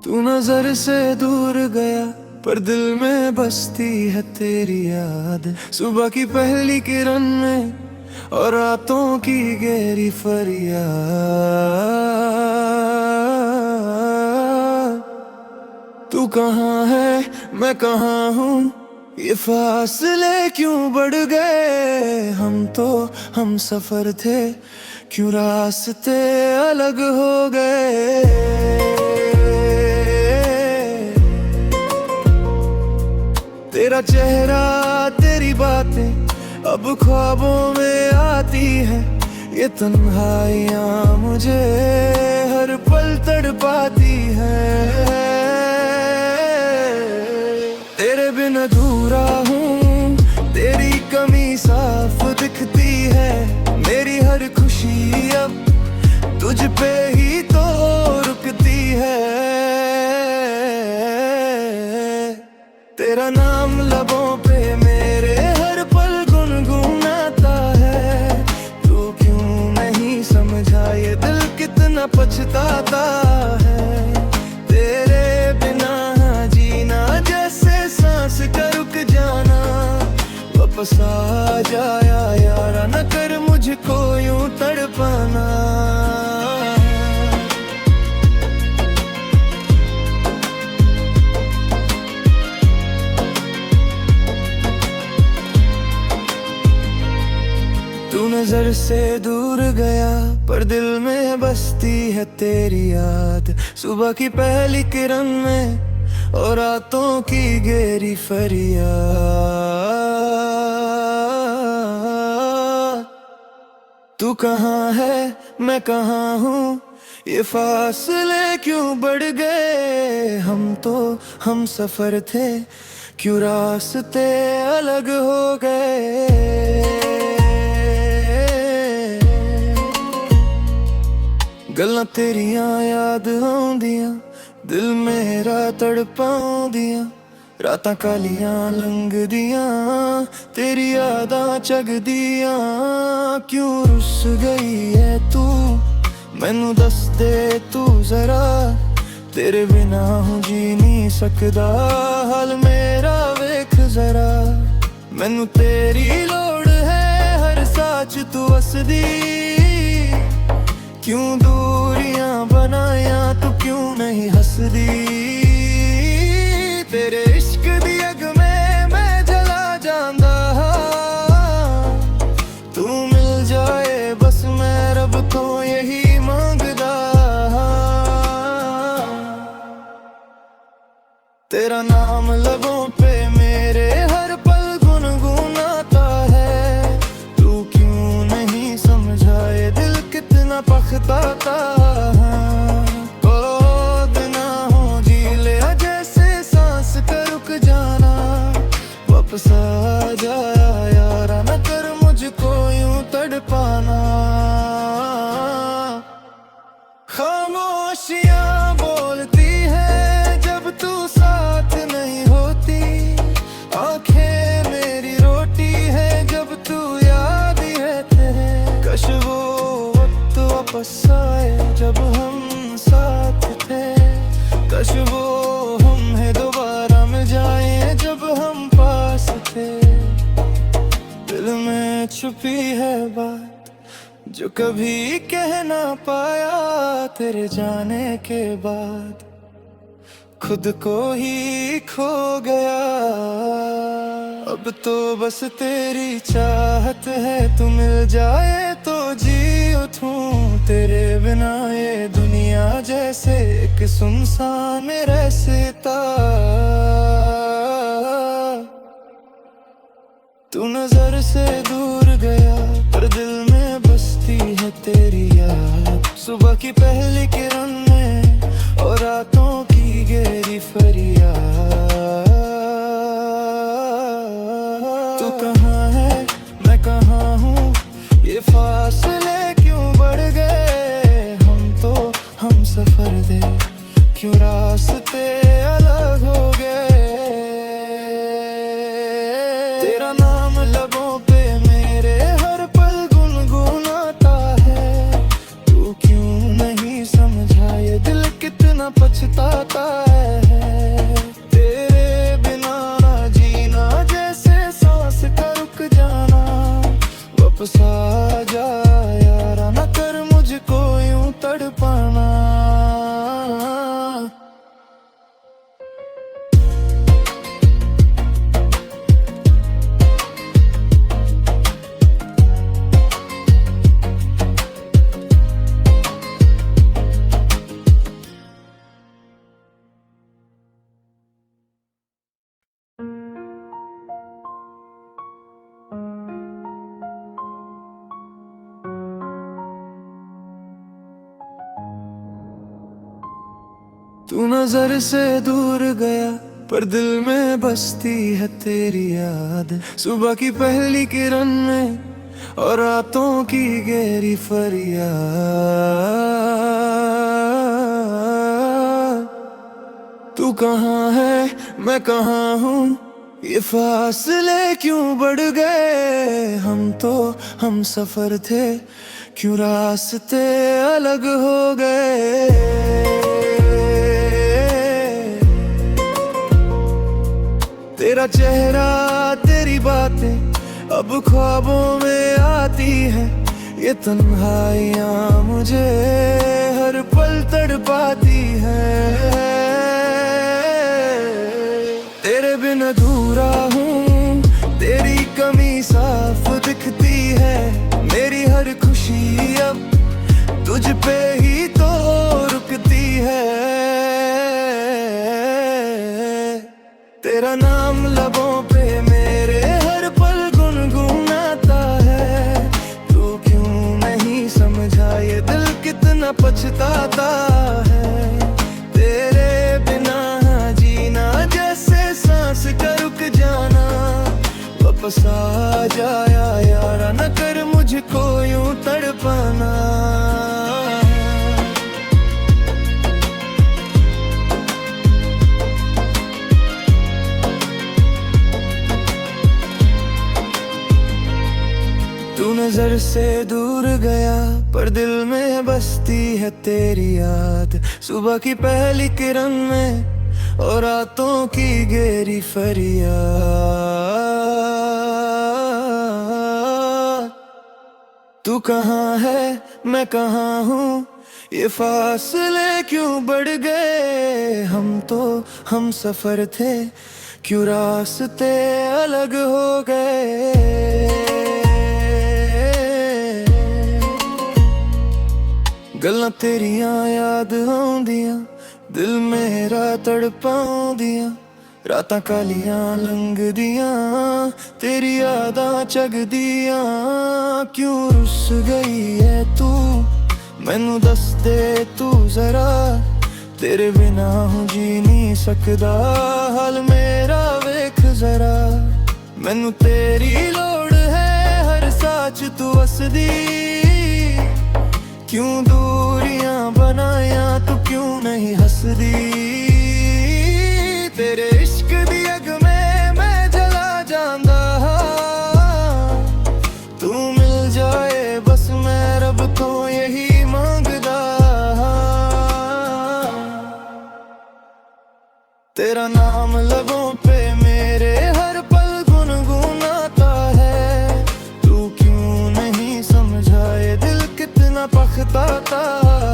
तू नजर से दूर गया पर दिल में बसती है तेरी याद। सुबह की पहली किरण में और रातों की गहरी फरियाद। तू कहाँ है मैं कहाँ हूँ, ये फासले क्यों बढ़ गए। हम सफर थे, क्यों रास्ते अलग हो गए। तेरा चेहरा तेरी बातें अब ख्वाबों में आती है। ये तन्हाइयाँ मुझे हर पल तड़पाती है। तेरे बिन अधूरा हूँ, तेरी कमी साफ दिखती है। मेरी हर खुशी अब तुझ पे ही तो रुकती है। तेरा नाम लबों पे मेरे हर पल गुनगुनाता है। तू क्यों नहीं समझा ये दिल कितना पछताता है। तेरे बिना जीना जैसे सांस का रुक जाना। वापस आ जाया यारा, न कर मुझको यूं तड़पाना। तू नजर से दूर गया पर दिल में बसती है तेरी याद। सुबह की पहली किरण में और रातों की गहरी फरियाद। तू कहाँ है मैं कहाँ हूँ, ये फासले क्यों बढ़ गए। हम सफर थे, क्यों रास्ते अलग हो गए। गल्लां तेरियां याद आउंदियां, दिल मेरा तड़पाउंदियां। रातां कालियां लंघदियां, तेरी यादां जगदियां। क्यों रुस गई है तू, मैनू दस दे तू जरा। तेरे बिना हूँ जी नहीं सकदा, हाल मेरा वेख जरा। मैनू तेरी लोड़ है हर साच तू वसदी। क्यों दूरियां बनाया तू क्यों नहीं हंसदी। तेरे इश्क दी अग में मैं जला जांदा। तू मिल जाए बस मैं रब तो यही मांगदा। तेरा नाम लबों पे मेरे हर पल गुनगुनाता है। तू क्यों नहीं समझा ये दिल कितना पछताता है। ना हो जी ले जैसे सांस का रुक जाना। वापस आ जाया यारा, न कर मुझको यूं तड़पाना। खामोशियां बोलती है जब तू साथ नहीं होती। आंखें मेरी रोटी है जब तू याद ही रहते हैं। कश वो वक्त वापस आए जब हम साथ थे। कश वो हमें दोबारा मिल जाए जब हम पास थे। दिल में छुपी है बात जो कभी कह ना पाया। तेरे जाने के बाद खुद को ही खो गया। अब तो बस तेरी चाहत है, तू मिल जाए तो जी उठूं। तेरे बिना ये दुनिया जैसे एक सुनसान में रहता। तू नजर से दूर गया पर दिल में बसती है तेरी याद। सुबह की पहली किरण में और रातों की गहरी फरियाद। तू कहाँ है मैं कहाँ हूँ, ये फासले क्यों बढ़ गए। हम सफर दे, क्यों रास्ते अलग हो गए। तेरा नाम लबों पे मेरे हर पल गुनगुनाता है। तू क्यों नहीं समझा ये दिल कितना पछताता आता है। तेरे बिना ना जीना, जैसे सांस का रुक जाना। वापस आ जा यारा, ना कर मुझको यूं तड़पाना। तू नजर से दूर गया, पर दिल में बसती है तेरी याद। सुबह की पहली किरण में और रातों की गहरी फरियाद। तू कहाँ है, मैं कहाँ हूँ, ये फासले क्यों बढ़ गए। हम सफर थे, क्यों रास्ते अलग हो गए। तेरा चेहरा, तेरी बातें अब ख्वाबों में आती है। ये तन्हाइयाँ मुझे हर पल तड़पाती है। तेरे बिन अधूरा हूँ, तेरी कमी साफ दिखती है। मेरी हर खुशी अब तुझ पे ही तो रुकती है। तेरा नाम लबों पे मेरे हर पल गुनगुनाता है। तू क्यों नहीं समझा ये दिल कितना पछताता है। तेरे बिना जीना, जैसे सांस का रुक जाना। वापस आ जाया यारा, न कर मुझको यूं तड़पाना। तू नजर से दूर गया, पर दिल में बसती है तेरी याद। सुबह की पहली किरण में और रातों की गहरी फरियाद। तू कहाँ है, मैं कहाँ हूँ, ये फासले क्यों बढ़ गए। हम सफर थे, क्यों रास्ते अलग हो गए। गल्लां तेरियां याद आउंदियां, दिल मेरा तड़पाउंदियां। रातां कालियां लंघदियां, तेरी यादां जगदियां। क्यों रुस गई है तू, मैनू दस दे तू जरा। तेरे बिना हूँ जी नहीं सकदा, हाल मेरा वेख जरा। मैनू तेरी लोड़ है, हर साच तू वसदी। क्यों दूरियां बनाया, तू क्यों नहीं हंसदी। तेरे इश्क दी अग में मैं जला जांदा। तू मिल जाए बस मैं रब तो यही मांगदा। तेरा नाम लबों पे मेरे हर पल गुनगुनाता है। तू क्यों नहीं समझा ये दिल कितना पछताता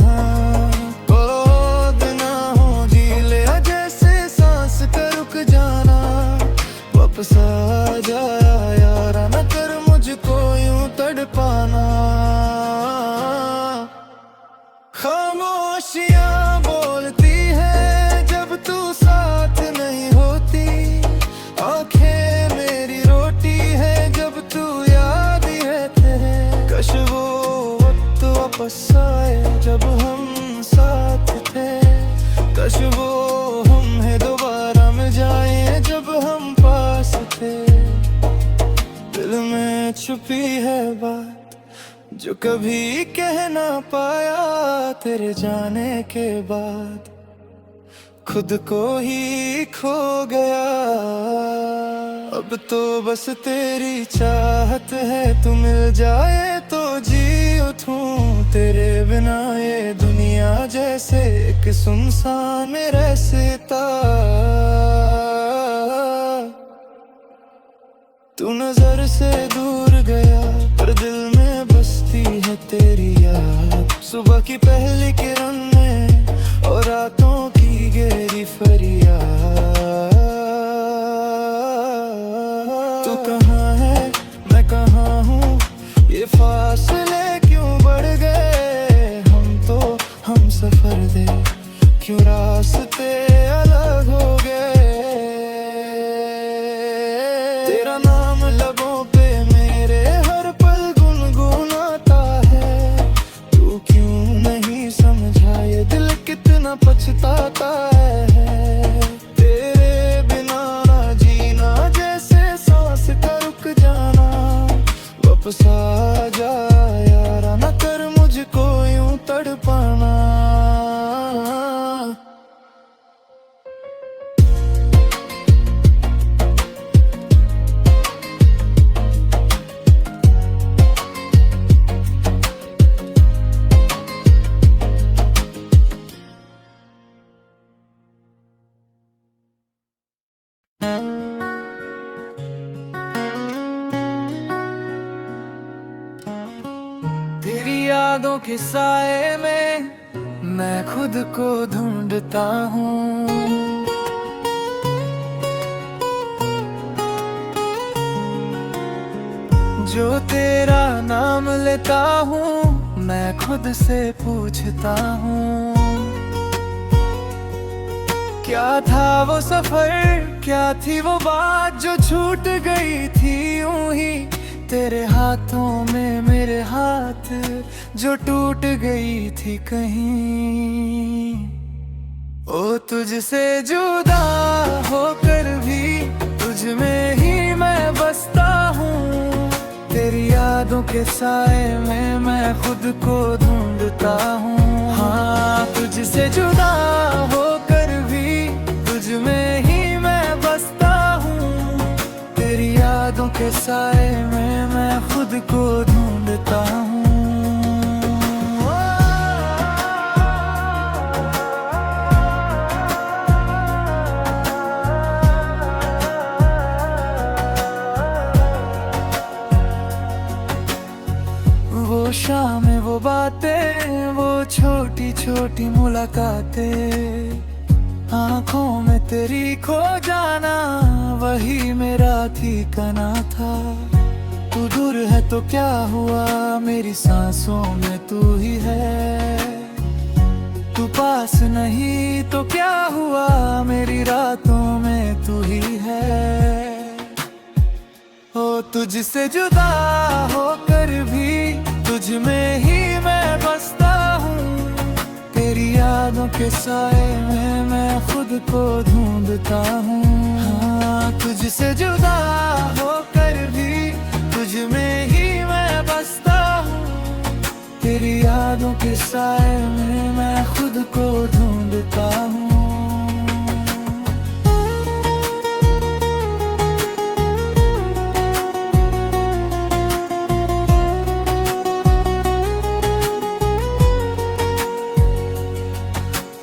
है। ओ बिना हो जी ले, जैसे सांस का रुक जाना। वापस आ जा यारा, न कर मुझको यूं तड़पाना। खामोशियां बोलती है जब तू साथ नहीं होती। आंखें मेरी रोटी है जब तू याद ही रहते हैं। काश वो वक्त वापस आए जब हम साथ थे। काश वो हमें दोबारा मिल जाए जब हम पास थे। दिल में छुपी है बात जो कभी कह ना पाया। तेरे जाने के बाद खुद को ही खो गया। अब तो बस तेरी चाहत है, तू मिल जाए तो जी उठूं तेरे बिना ये दुनिया जैसे एक सुनसान रास्ता। तू नजर से दूर गया पर दिल में बसती है तेरी याद। सुबह की पहली किरण में और रातों की गहरी फरियाद। तू कहाँ है मैं कहाँ हूँ, ये फासले क्यों बढ़ गए। हम सफर दे क्यों रास्ते अलग हो गए। तेरा नाम लबों पे मेरे हर पल गुनगुनाता है। तू क्यों नहीं समझा ये दिल कितना पछताता है। तेरे बिना ना जीना जैसे सांस का रुक जाना। वापस आ जा यारा ना कर मुझको यूं तड़पाना। तेरी यादों के साए में मैं खुद को ढूंढता हूँ। जो तेरा नाम लेता हूँ मैं खुद से पूछता हूँ। क्या था वो सफर, क्या थी वो बात जो छूट गई थी यूं ही। तेरे हाथों में मेरे हाथ जो टूट गई थी कहीं। ओ तुझसे जुदा होकर भी तुझ में ही मैं बसता हूँ। तेरी यादों के साए में मैं खुद को ढूंढता हूँ। हाँ तुझसे जुदा होकर भी तुझ में ही मैं बसता हूँ। तेरी यादों के साए में मैं खुद को ढूंढता हूँ। वो शाम वो बातें, वो छोटी छोटी मुलाकातें, आँखों में तेरी खो जाना वही मेरा ठिकाना था। तू दूर है तो क्या हुआ, मेरी सांसों में तू ही है। तू पास नहीं तो क्या हुआ, मेरी रातों में तू ही है। ओ तुझसे जुदा होकर भी तुझ में ही मैं बसता हूँ। तेरी यादों के साए में मैं खुद को ढूंढता हूँ। हाँ तुझसे जुदा होकर भी तुझ में ही मैं बसता हूँ। तेरी यादों के साए में मैं खुद को ढूंढता हूँ।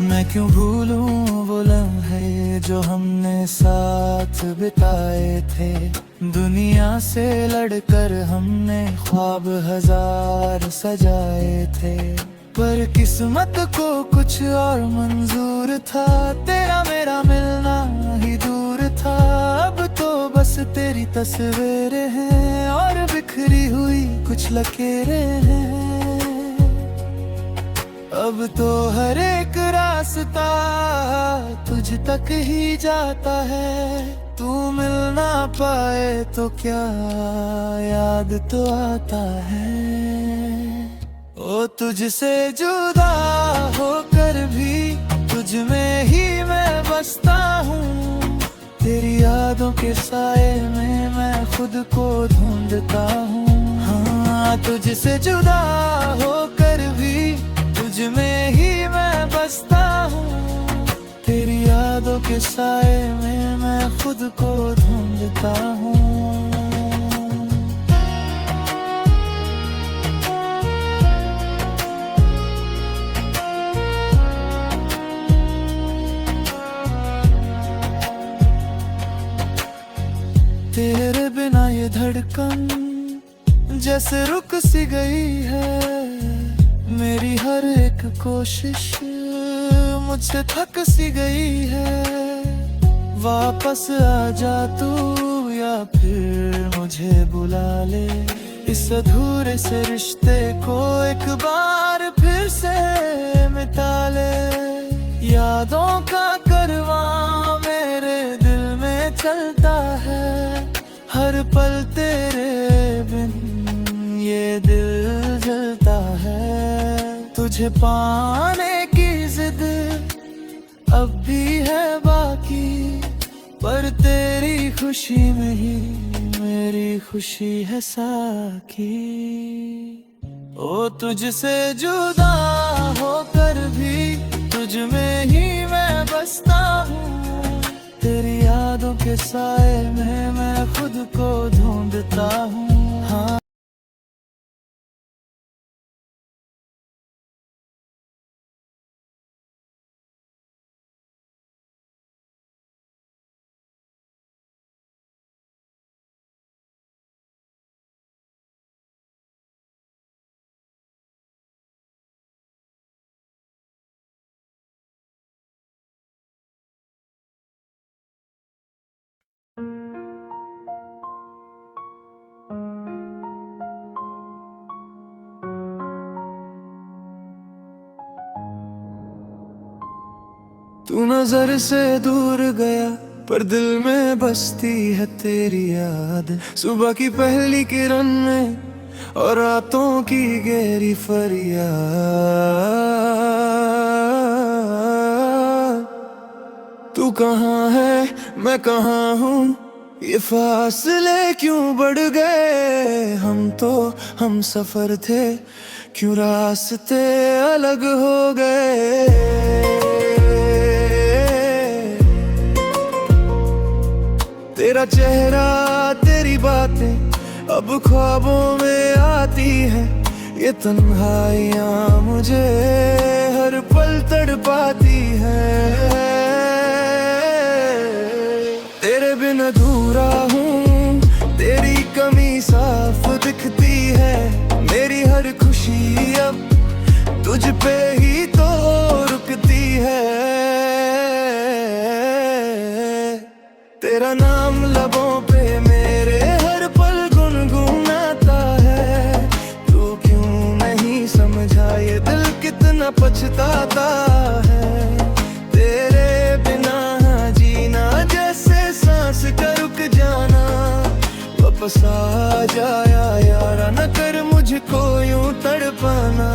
मैं क्यों भूलूं वो लम्हे जो हमने साथ बिताए थे। दुनिया से लड़कर हमने ख्वाब हजार सजाए थे। पर किस्मत को कुछ और मंजूर था, तेरा मेरा मिलना ही दूर था। अब तो बस तेरी तस्वीरें हैं और बिखरी हुई कुछ लकीरें हैं। अब तो हर एक रास्ता तुझ तक ही जाता है। तू मिल ना पाए तो क्या याद तो आता है। ओ तुझसे जुदा होकर भी तुझ में ही मैं बसता हूँ। तेरी यादों के साए में मैं खुद को ढूंढता हूँ। हाँ तुझसे जुदा होकर भी तुझ में ही मैं बसता हूँ। तेरी यादों के साए में मैं खुद को ढूंढता हूँ। तेरे बिना ये धड़कन जैसे रुक सी गई है। मेरी हर एक कोशिश मुझसे थक सी गई है। वापस आ जा तू या फिर मुझे बुला ले। इस अधूरे से रिश्ते को एक बार फिर से मिटा ले। यादों का करवां मेरे दिल में चलता है। हर पल तेरे बिन ये दिल जलता है। तुझे पाने की जिद अब भी है बाकी, पर तेरी खुशी में ही मेरी खुशी है साकी। ओ तुझसे जुदा होकर भी तुझ में ही मैं बसता हूँ। तेरी यादों के साए में मैं खुद को ढूंढता हूँ। हाँ तू नजर से दूर गया पर दिल में बसती है तेरी याद। सुबह की पहली किरण में और रातों की गहरी फरियाद। तू कहाँ है मैं कहाँ हूँ, ये फासले क्यों बढ़ गए। हम सफर थे, क्यों रास्ते अलग हो गए। तेरा चेहरा तेरी बातें अब ख्वाबों में आती है। ये तन्हाइयाँ मुझे हर पल तड़पाती है। तेरे बिन अधूरा हूँ, तेरी कमी साफ दिखती है। मेरी हर खुशी अब तुझ पे ही तो रुकती है। तेरा नाम लबों पे मेरे हर पल गुनगुनाता है। तू क्यों नहीं समझा ये दिल कितना पछताता है। तेरे बिना जीना जैसे सांस का रुक जाना। वापस आ जाया यारा, न कर मुझको यूं तड़पाना।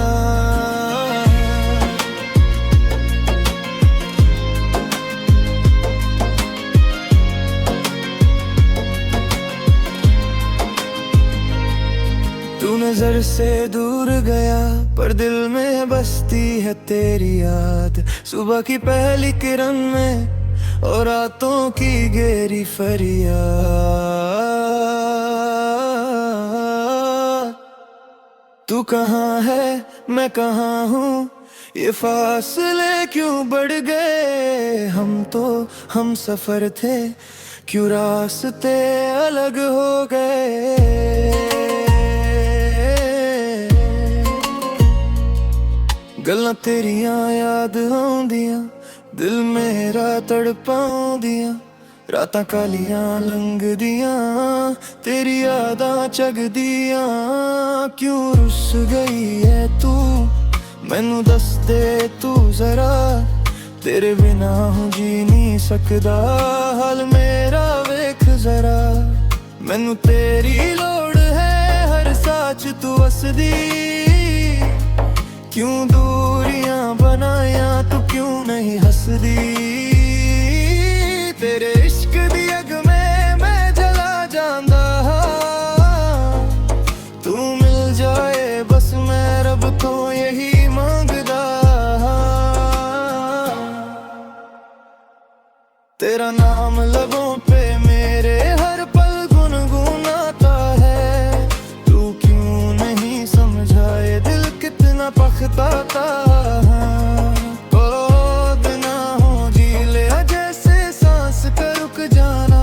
तू नजर से दूर गया पर दिल में बसती है तेरी याद। सुबह की पहली किरण में और रातों की गहरी फरियाद। तू कहाँ है मैं कहाँ हूँ, ये फासले क्यों बढ़ गए। हम सफर थे, क्यों रास्ते अलग हो गए। गल्लां तेरियां याद आउंदियां, दिल मेरा तड़पाउंदियां। रातां कालियां लंघदियां, तेरी यादां जगदियां। क्यों रुस गई है तू, मैनू दस दे तू जरा। तेरे बिना हूँ जी नहीं सकदा, हाल मेरा वेख जरा। मैनू तेरी लोड़ है हर साच तू वसदी। क्यों दूरियां बनाया तू क्यों नहीं हंसदी। तेरे इश्क दी अग में मैं जला जांदा। तू मिल जाए बस मैं रब तो यही मांगदा। तेरा नाम लबों पे मेरे हर पल गुनगुनाता है। तू क्यों नहीं समझा ये दिल कितना पछताता है। ओ बिना हो जी ले जैसे सांस का रुक जाना।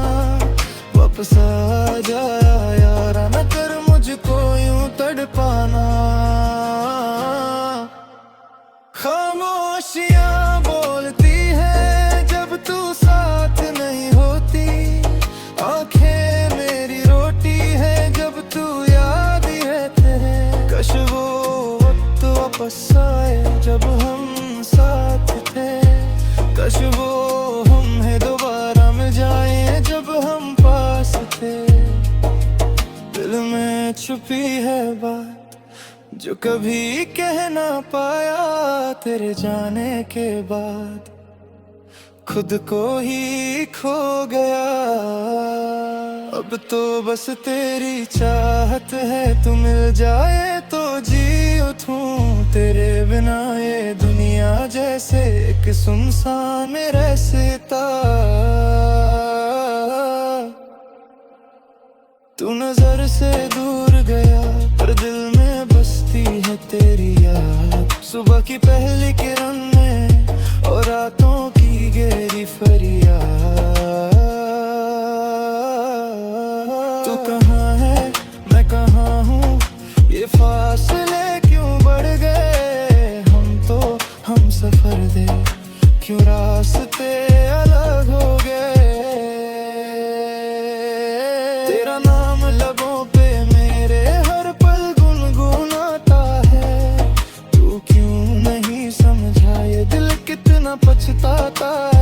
वापस आ जा यारा, न कर मुझको यूं तड़पाना। खामोशियां बोलती है जब तू साथ नहीं होती, आंखें मेरी रोटी है जब तू याद ही रहते हैं। काश वो वक्त वापस आए जब हम साथ थे, काश वो हमें दोबारा मिल जाए जब हम पास थे। दिल में छुपी है बात जो कभी कह ना पाया, तेरे जाने के बाद खुद को ही खो गया। अब तो बस तेरी चाहत है, तू मिल जाए तो जी उठूं। तेरे बिना ये दुनिया जैसे एक सुनसान रास्ता। तू नजर से दूर गया पर दिल में बसती है तेरी याद। सुबह की पहली किरण में और रातों की गहरी फरियाद। तू कहाँ है मैं कहाँ हूँ, ये फासले क्यों बढ़ गए। हम सफर दे क्यों रास्ते अलग हो गए। तेरा नाम लबों पे मेरे हर पल गुनगुनाता है। तू क्यों नहीं समझा ये दिल कितना पछताता है।